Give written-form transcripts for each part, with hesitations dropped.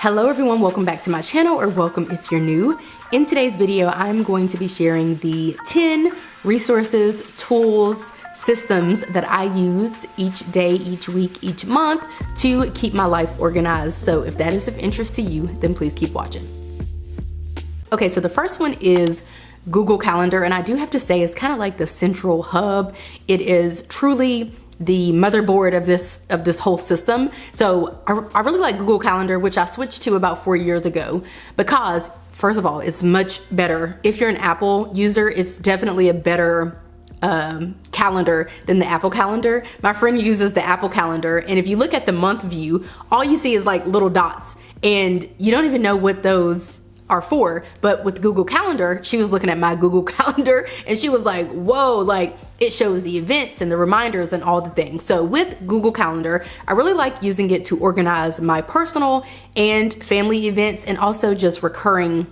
Hello everyone, welcome back to my channel, or welcome if you're new. In today's video, I'm going to be sharing the 10 resources, tools, systems that I use each day, each week, each month to keep my life organized. So if that is of interest to you, then please keep watching. Okay, so the first one is Google Calendar, and I do have to say it's kind of like the central hub. It is truly the motherboard of this whole system. So I really like Google Calendar, which I switched to about 4 years ago, because first of all, it's much better. If you're an Apple user, it's definitely a better calendar than the Apple Calendar. My friend uses the Apple Calendar, and if you look at the month view, all you see is like little dots, and you don't even know what those are for. But with Google Calendar, she was looking at my Google Calendar and she was like, whoa, like it shows the events and the reminders and all the things. So with Google Calendar, I really like using it to organize my personal and family events, and also just recurring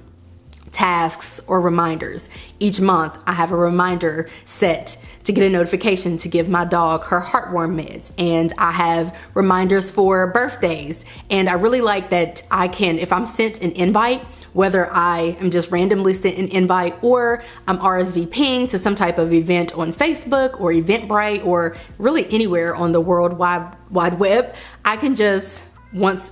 tasks or reminders. Each month I have a reminder set to get a notification to give my dog her heartworm meds, and I have reminders for birthdays. And I really like that I can, if I'm sent an invite, whether I am just randomly sent an invite or I'm RSVPing to some type of event on Facebook or Eventbrite or really anywhere on the World Wide Web, I can just, once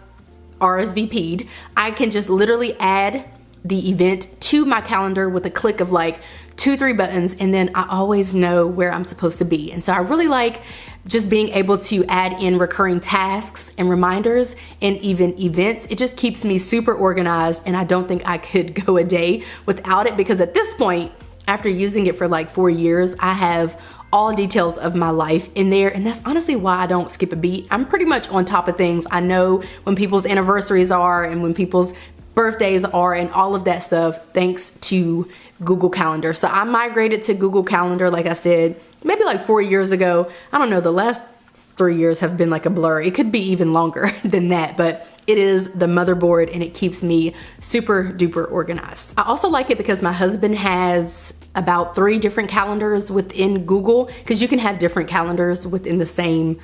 RSVP'd, I can just literally add the event to my calendar with a click of like 2-3 buttons, and then I always know where I'm supposed to be. And so I really like just being able to add in recurring tasks and reminders and even events. It just keeps me super organized, and I don't think I could go a day without it, because at this point, after using it for like 4 years, I have all details of my life in there, and that's honestly why I don't skip a beat. I'm pretty much on top of things. I know when people's anniversaries are and when people's birthdays are and all of that stuff, thanks to Google Calendar. So I migrated to Google Calendar, like I said, maybe like 4 years ago. I don't know, the last 3 years have been like a blur. It could be even longer than that, but it is the motherboard and it keeps me super duper organized. I also like it because my husband has about 3 different calendars within Google, because you can have different calendars within the same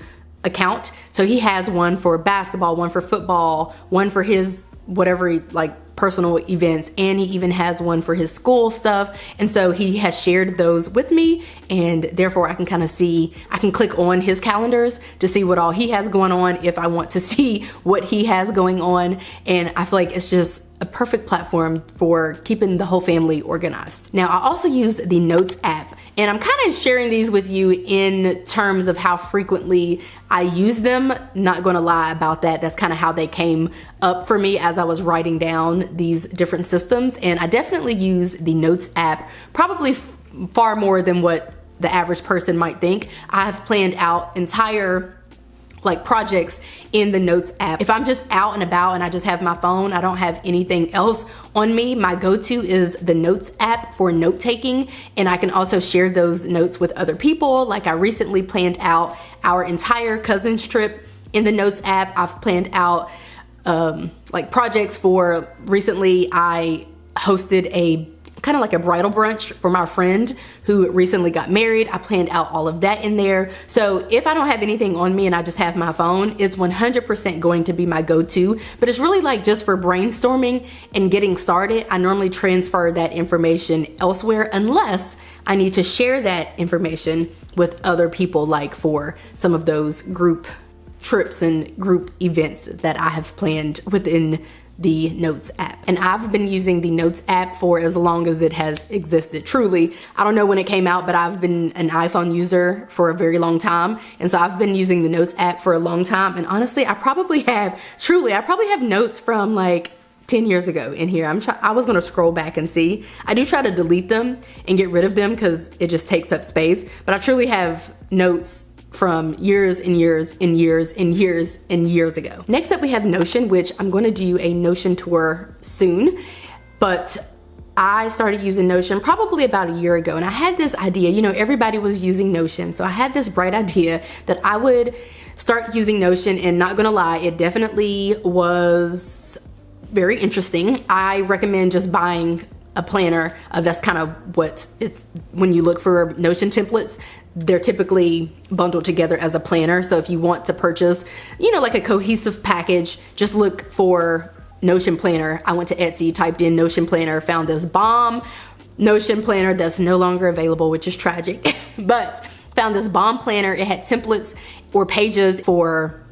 account. So he has one for basketball, one for football, one for his whatever like personal events, and he even has one for his school stuff. And so he has shared those with me, and therefore I can kind of see, I can click on his calendars to see what all he has going on if I want to see what he has going on. And I feel like it's just a perfect platform for keeping the whole family organized. Now I also use the Notes app, and I'm kind of sharing these with you in terms of how frequently I use them. Not gonna lie about that. That's kind of how they came up for me as I was writing down these different systems. And I definitely use the Notes app probably far more than what the average person might think. I've planned out entire like projects in the Notes app. If I'm just out and about and I just have my phone, I don't have anything else on me, my go-to is the Notes app for note taking, and I can also share those notes with other people. Like I recently planned out our entire cousins trip in the Notes app. I've planned out like projects for, recently I hosted a kind of like a bridal brunch for my friend who recently got married. I planned out all of that in there. So if I don't have anything on me and I just have my phone, it's 100% going to be my go-to. But it's really like just for brainstorming and getting started. I normally transfer that information elsewhere unless I need to share that information with other people, like for some of those group trips and group events that I have planned within the Notes app. And I've been using the Notes app for as long as it has existed. Truly, I don't know when it came out, but I've been an iPhone user for a very long time. And so I've been using the Notes app for a long time. And honestly, I probably have notes from like 10 years ago in here. I was gonna scroll back and see. I do try to delete them and get rid of them because it just takes up space. But I truly have notes from years and years and years and years and years ago. Next up we have Notion, which I'm going to do a Notion tour soon, but I started using Notion probably about a year ago, and I had this idea, you know, everybody was using Notion, so I had this bright idea that I would start using Notion, and not gonna lie, it definitely was very interesting. I recommend just buying a planner. That's kind of what it's, when you look for Notion templates, they're typically bundled together as a planner. So if you want to purchase, you know, like a cohesive package, just look for Notion planner. I went to Etsy, typed in Notion planner, found this bomb Notion planner that's no longer available, which is tragic, but found this bomb planner. It had templates or pages for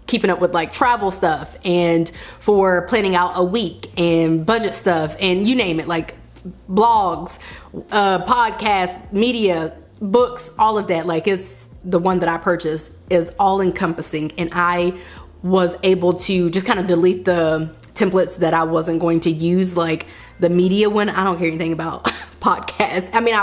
keeping up with like travel stuff and for planning out a week and budget stuff and you name it, like blogs, podcasts, media, books, all of that. Like, it's the one that I purchased is all encompassing, and I was able to just kind of delete the templates that I wasn't going to use, like the media one. I don't care anything about podcasts. I mean,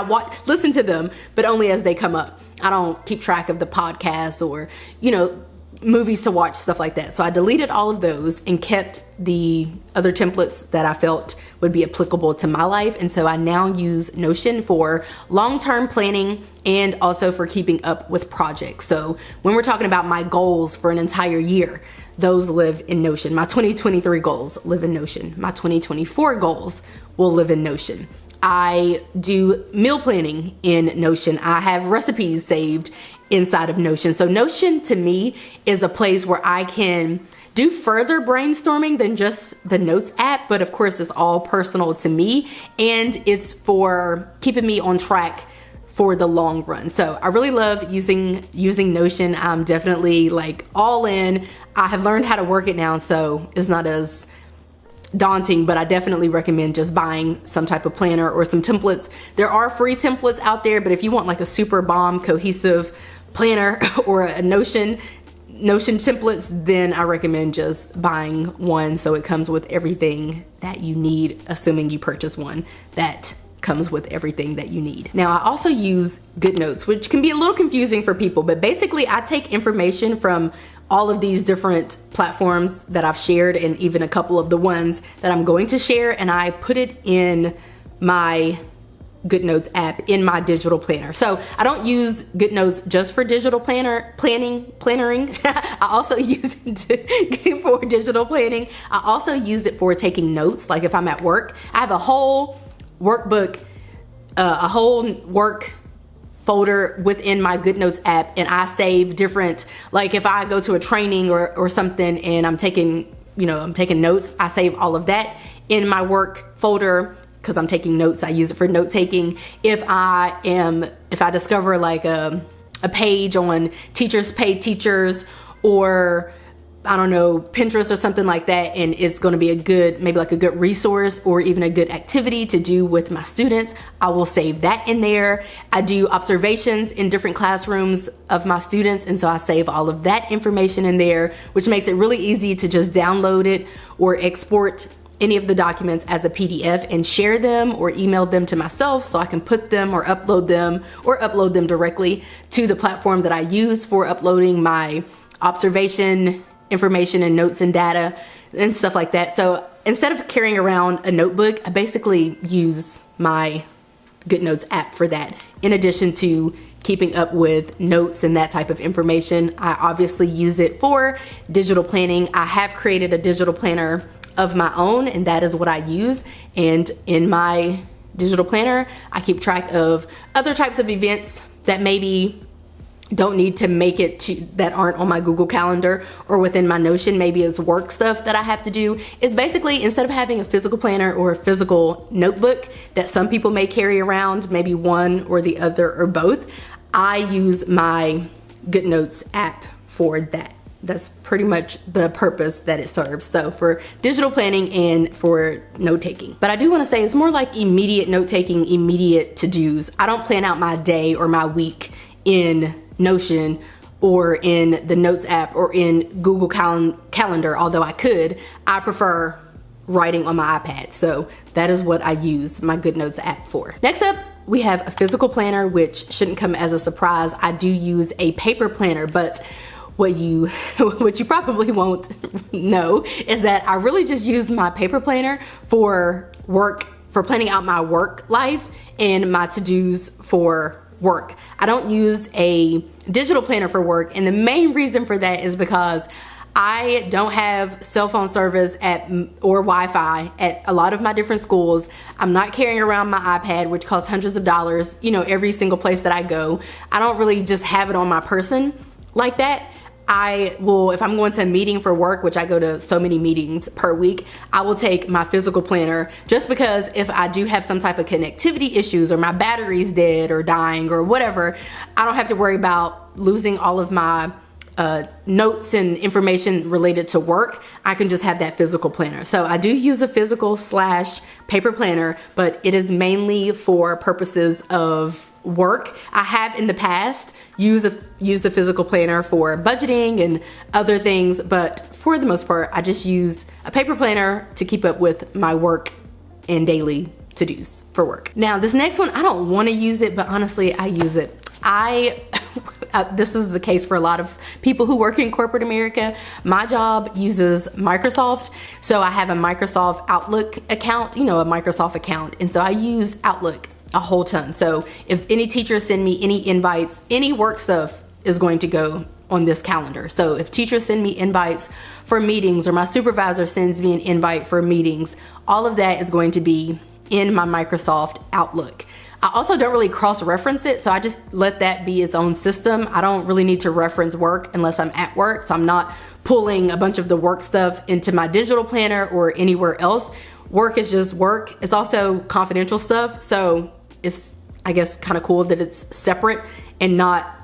listen to them, but only as they come up. I don't keep track of the podcasts or, you know, movies to watch, stuff like that. So I deleted all of those and kept the other templates that I felt would be applicable to my life. And so I now use Notion for long-term planning and also for keeping up with projects. So when we're talking about my goals for an entire year, those live in Notion. My 2023 goals live in Notion. My 2024 goals will live in Notion. I do meal planning in Notion. I have recipes saved inside of Notion. So Notion to me is a place where I can do further brainstorming than just the Notes app, but of course it's all personal to me and it's for keeping me on track for the long run. So I really love using Notion. I'm definitely like all in. I have learned how to work it now, so it's not as daunting, but I definitely recommend just buying some type of planner or some templates. There are free templates out there, but if you want like a super bomb cohesive planner or a Notion templates, then I recommend just buying one so it comes with everything that you need, assuming you purchase one that comes with everything that you need. Now, I also use GoodNotes, which can be a little confusing for people, but basically I take information from all of these different platforms that I've shared and even a couple of the ones that I'm going to share, and I put it in my GoodNotes app in my digital planner. So I don't use GoodNotes just for digital plannering. I also use it for digital planning. I also use it for taking notes. Like if I'm at work, I have a whole workbook, a whole work folder within my GoodNotes app, and I save different, like if I go to a training or something and I'm taking notes, I save all of that in my work folder because I'm taking notes. I use it for note taking. If I discover like a page on teachers pay teachers, or I don't know, Pinterest or something like that, and it's going to be maybe like a good resource or even a good activity to do with my students, I will save that in there. I do observations in different classrooms of my students, and so I save all of that information in there, which makes it really easy to just download it or export any of the documents as a PDF and share them or email them to myself so I can put them or upload them directly to the platform that I use for uploading my observation information and notes and data and stuff like that. So instead of carrying around a notebook, I basically use my GoodNotes app for that. In addition to keeping up with notes and that type of information, I obviously use it for digital planning. I have created a digital planner of my own, and that is what I use. And in my digital planner, I keep track of other types of events that maybe don't need to make it to, that aren't on my Google Calendar or within my Notion. Maybe it's work stuff that I have to do. It's basically, instead of having a physical planner or a physical notebook that some people may carry around, maybe one or the other or both, I use my GoodNotes app for that. That's pretty much the purpose that it serves. So for digital planning and for note taking. But I do want to say it's more like immediate note taking, immediate to-dos. I don't plan out my day or my week in Notion or in the Notes app or in Google Calendar, although I could. I prefer writing on my iPad. So that is what I use my GoodNotes app for. Next up, we have a physical planner, which shouldn't come as a surprise. I do use a paper planner, but what you probably won't know is that I really just use my paper planner for planning out my work life and my to-dos for work. I don't use a digital planner for work, and the main reason for that is because I don't have cell phone service or Wi-Fi at a lot of my different schools. I'm not carrying around my iPad, which costs hundreds of dollars, every single place that I go. I don't really just have it on my person like that. I will, if I'm going to a meeting for work, which I go to so many meetings per week, I will take my physical planner, just because if I do have some type of connectivity issues or my battery's dead or dying or whatever, I don't have to worry about losing all of my notes and information related to work. I can just have that physical planner. So I do use a physical / paper planner, but it is mainly for purposes of work. I have in the past used the physical planner for budgeting and other things, but for the most part, I just use a paper planner to keep up with my work and daily to-dos for work. Now, this next one, I don't want to use it, but honestly, I use it. This is the case for a lot of people who work in corporate America. My job uses Microsoft, so I have a Microsoft Outlook account, a Microsoft account, and so I use Outlook a whole ton. So if any teachers send me any invites, any work stuff is going to go on this calendar. So if teachers send me invites for meetings, or my supervisor sends me an invite for meetings, all of that is going to be in my Microsoft Outlook. I also don't really cross-reference it, so I just let that be its own system. I don't really need to reference work unless I'm at work, so I'm not pulling a bunch of the work stuff into my digital planner or anywhere else. Work is just work. It's also confidential stuff, so it's, I guess, kind of cool that it's separate and not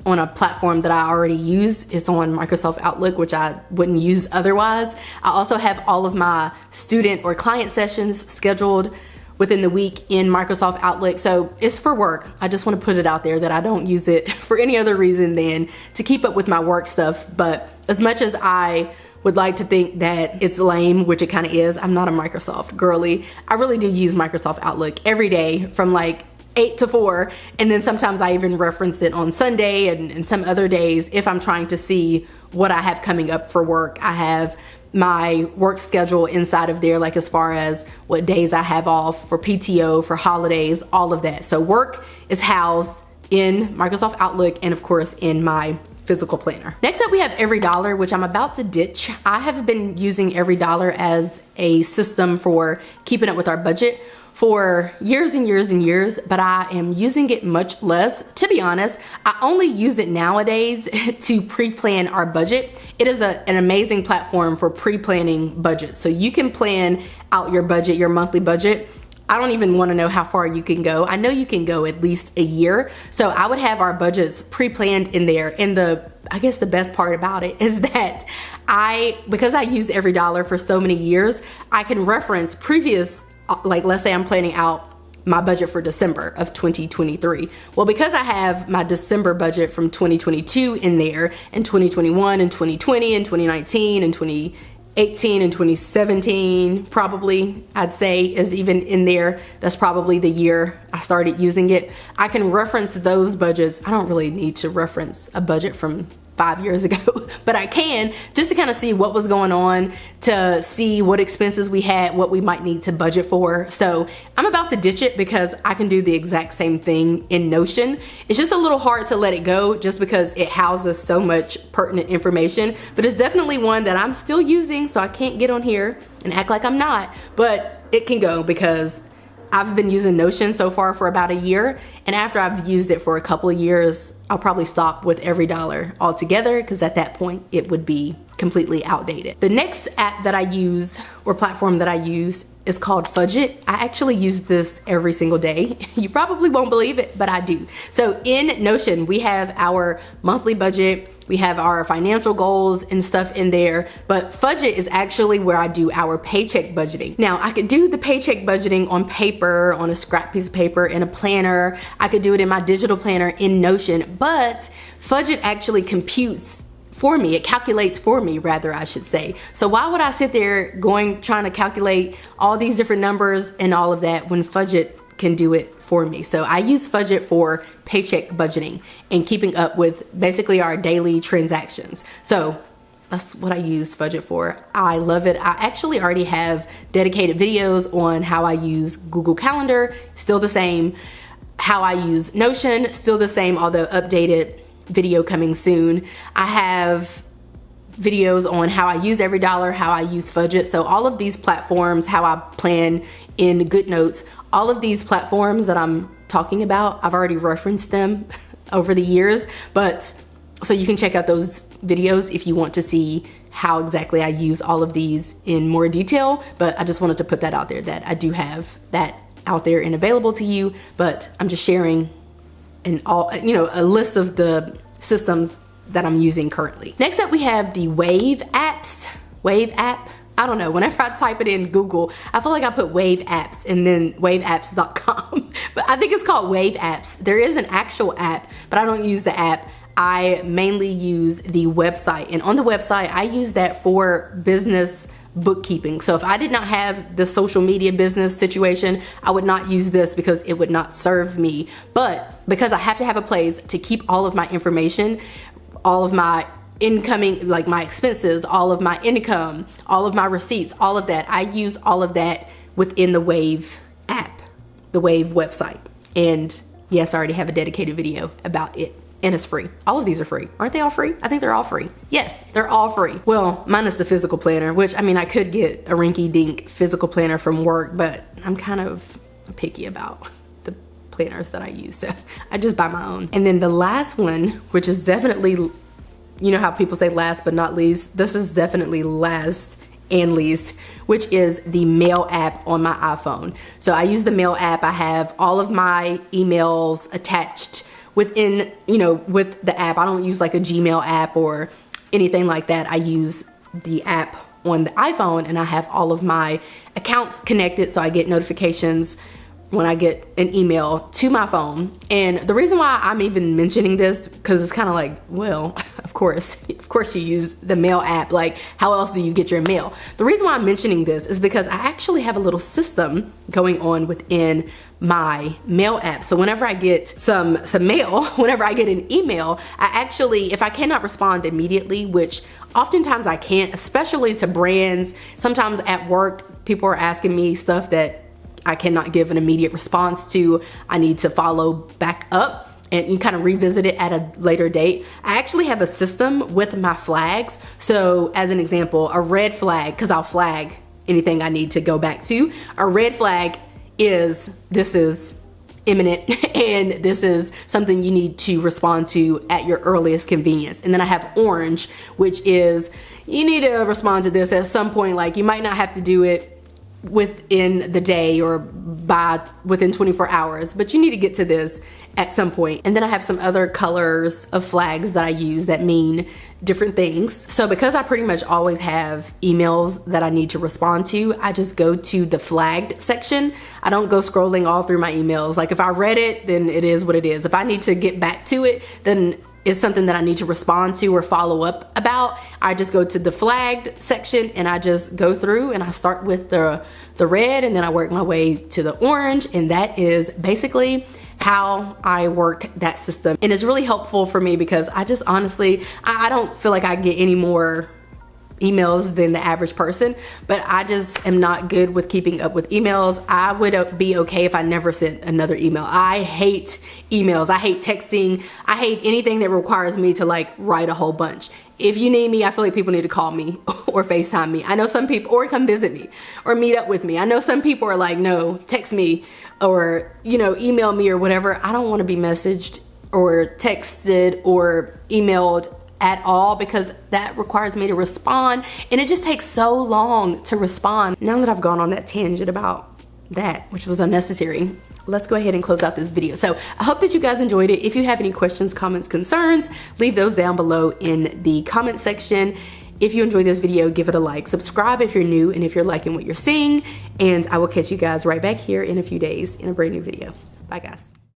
on a platform that I already use. It's on Microsoft Outlook, which I wouldn't use otherwise. I also have all of my student or client sessions scheduled within the week in Microsoft Outlook. So it's for work. I just want to put it out there that I don't use it for any other reason than to keep up with my work stuff. But as much as I would like to think that it's lame, which it kind of is, I'm not a Microsoft girly. I really do use Microsoft Outlook every day from like 8 to 4. And then sometimes I even reference it on Sunday and some other days if I'm trying to see what I have coming up for work. I have my work schedule inside of there, like as far as what days I have off for PTO, for holidays, all of that. So work is housed in Microsoft Outlook and of course in my physical planner. Next up, we have EveryDollar, which I'm about to ditch. I have been using EveryDollar as a system for keeping up with our budget for years and years and years, but I am using it much less. To be honest, I only use it nowadays to pre-plan our budget. It is an amazing platform for pre-planning budgets. So you can plan out your budget, your monthly budget. I don't even want to know how far you can go. I know you can go at least a year. So I would have our budgets pre-planned in there. And I guess the best part about it is that because I use EveryDollar for so many years, I can reference previous, like let's say I'm planning out my budget for December of 2023. Well, because I have my December budget from 2022 in there, and 2021 and 2020 and 2019 and 2018 and 2017 probably, I'd say, is even in there. That's probably the year I started using it. I can reference those budgets. I don't really need to reference a budget from 5 years ago, but I can, just to kind of see what was going on, to see what expenses we had, what we might need to budget for. So I'm about to ditch it because I can do the exact same thing in Notion. It's just a little hard to let it go just because it houses so much pertinent information, but it's definitely one that I'm still using, so I can't get on here and act like I'm not, but it can go because I've been using Notion so far for about a year, and after I've used it for a couple of years, I'll probably stop with EveryDollar altogether because at that point it would be completely outdated. The next app that I use, or platform that I use, is called Fudget. I actually use this every single day. You probably won't believe it, but I do. So in Notion, we have our monthly budget, we have our financial goals and stuff in there, but Fudget is actually where I do our paycheck budgeting. Now, I could do the paycheck budgeting on paper, on a scrap piece of paper, in a planner. I could do it in my digital planner in Notion, but Fudget actually computes for me. It calculates for me, rather, I should say. So why would I sit there trying to calculate all these different numbers and all of that when Fudget can do it for me? So I use Fudget for paycheck budgeting and keeping up with basically our daily transactions. So that's what I use Fudget for. I love it. I actually already have dedicated videos on how I use Google Calendar, still the same. How I use Notion, still the same, although updated video coming soon. I have videos on how I use EveryDollar, how I use Fudget. So all of these platforms, how I plan in GoodNotes, all of these platforms that I'm talking about, I've already referenced them over the years, but so you can check out those videos if you want to see how exactly I use all of these in more detail, but I just wanted to put that out there, that I do have that out there and available to you, but I'm just sharing a list of the systems that I'm using currently. Next up, we have the Wave apps. Wave app. I don't know, whenever I type it in Google, I feel like I put Wave apps and then waveapps.com, but I think it's called Wave apps. There is an actual app, but I don't use the app. I mainly use the website, and on the website, I use that for business bookkeeping. So if I did not have the social media business situation, I would not use this because it would not serve me. But because I have to have a place to keep all of my information, all of my incoming, like my expenses, all of my income, all of my receipts, all of that, I use all of that within the Wave app, the Wave website. And yes, I already have a dedicated video about it. And it's free. All of these are free. Aren't they all free? I think they're all free. Yes, they're all free. Well, minus the physical planner, which, I mean, I could get a rinky-dink physical planner from work, but I'm kind of picky about the planners that I use, so I just buy my own. And then the last one, which is definitely, you know how people say last but not least? This is definitely last and least, which is the Mail app on my iPhone. So I use the Mail app. I have all of my emails attached within, with the app. I don't use like a Gmail app or anything like that. I use the app on the iPhone, and I have all of my accounts connected, so I get notifications when I get an email to my phone. And the reason why I'm even mentioning this, because it's kind of like, well, of course you use the Mail app. Like, how else do you get your mail? The reason why I'm mentioning this is because I actually have a little system going on within my Mail app. So whenever I get some mail, whenever I get an email, I actually, if I cannot respond immediately, which oftentimes I can't, especially to brands, sometimes at work, people are asking me stuff that I cannot give an immediate response to. I need to follow back up and kind of revisit it at a later date. I actually have a system with my flags. So as an example, a red flag, because I'll flag anything I need to go back to. A red flag is, this is imminent and this is something you need to respond to at your earliest convenience. And then I have orange, which is, you need to respond to this at some point. Like, you might not have to do it within the day or within 24 hours, but you need to get to this at some point. And then I have some other colors of flags that I use that mean different things. So because I pretty much always have emails that I need to respond to, I just go to the flagged section. I don't go scrolling all through my emails. Like, if I read it, then it is what it is. If I need to get back to it, then it's something that I need to respond to or follow up about. I just go to the flagged section and I just go through, and I start with the red, and then I work my way to the orange. And that is basically how I work that system. And it's really helpful for me because I just honestly, I don't feel like I get any more emails than the average person, but I just am not good with keeping up with emails. I would be okay if I never sent another email. I hate emails. I hate texting. I hate anything that requires me to like write a whole bunch. If you need me, I feel like people need to call me or FaceTime me. I know some people, or come visit me or meet up with me. I know some people are like, no, text me or, email me or whatever. I don't want to be messaged or texted or emailed at all, because that requires me to respond, and it just takes so long to respond. Now that I've gone on that tangent about that, which was unnecessary, let's go ahead and close out this video. So I hope that you guys enjoyed it. If you have any questions, comments, concerns, leave those down below in the comment section. If you enjoyed this video, give it a like, subscribe if you're new and if you're liking what you're seeing, and I will catch you guys right back here in a few days in a brand new video. Bye guys.